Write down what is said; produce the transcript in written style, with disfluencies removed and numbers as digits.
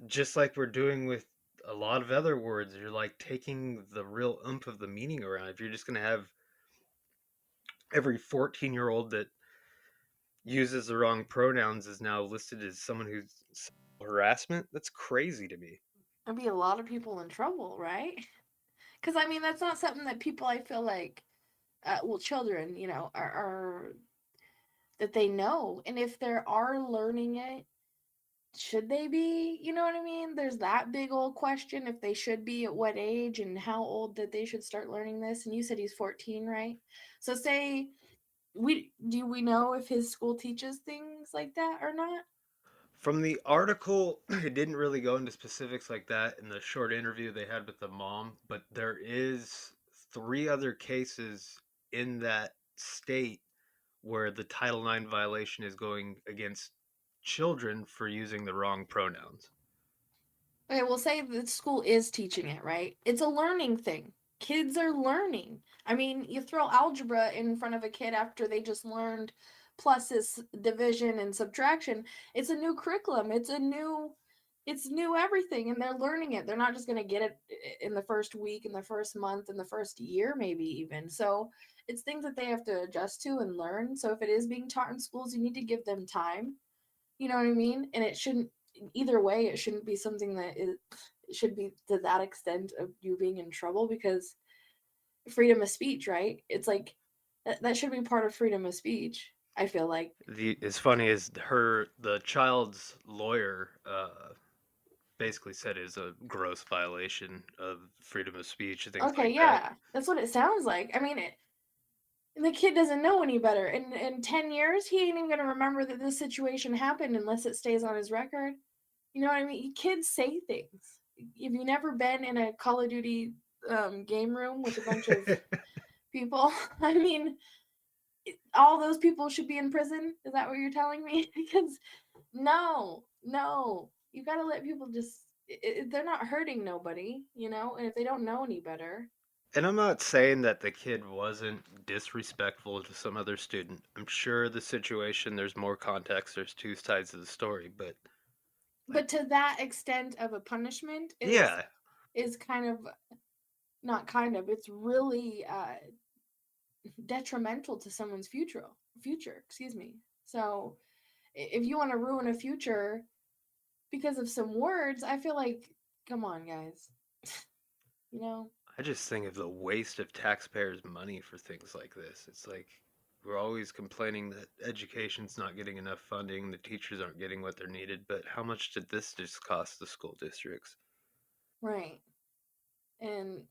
just like we're doing with a lot of other words, you're like taking the real oomph of the meaning around. If you're just going to have every 14-year-old that uses the wrong pronouns is now listed as someone who's harassment, that's crazy to me. There'd be a lot of people in trouble, right? Because I mean, that's not something that people I feel like, well, children, are that they know, and if they are learning it, should they be? You know what I mean? There's that big old question if they should be, at what age, and how old that they should start learning this. And you said he's 14, right? So say we know if his school teaches things like that or not? From the article, it didn't really go into specifics like that in the short interview they had with the mom, but there is three other cases in that state where the Title IX violation is going against children for using the wrong pronouns. Okay, we'll say the school is teaching it, right? It's a learning thing. Kids are learning. I mean, you throw algebra in front of a kid after they just learned pluses, division, and subtraction. It's a new curriculum. It's new everything, and they're learning it. They're not just going to get it in the first week, in the first month, in the first year, maybe even. So it's things that they have to adjust to and learn. So if it is being taught in schools, you need to give them time. You know what I mean? And it shouldn't, either way, it shouldn't be something that is, it should be to that extent of you being in trouble, because freedom of speech, right? It's like that should be part of freedom of speech, I feel like. The as funny as the child's lawyer basically said is a gross violation of freedom of speech and things Okay, like that. yeah, that's what it sounds like. I mean, the kid doesn't know any better. In 10 years, he ain't even going to remember that this situation happened unless it stays on his record. You know what I mean? Kids say things. Have you never been in a Call of Duty game room with a bunch of people? I mean, all those people should be in prison. Is that what you're telling me? Because no, no, you got to let people just. They're not hurting nobody, and if they don't know any better. And I'm not saying that the kid wasn't disrespectful to some other student. I'm sure the situation, there's more context, there's two sides of the story, but like, But to that extent of a punishment yeah, is kind of, not kind of, it's really detrimental to someone's future, excuse me. So if you want to ruin a future because of some words, I feel like, come on, guys. you know I just think of the waste of taxpayers' money for things like this. It's like we're always complaining that education's not getting enough funding, the teachers aren't getting what they're needed, but how much did this just cost the school districts? right. And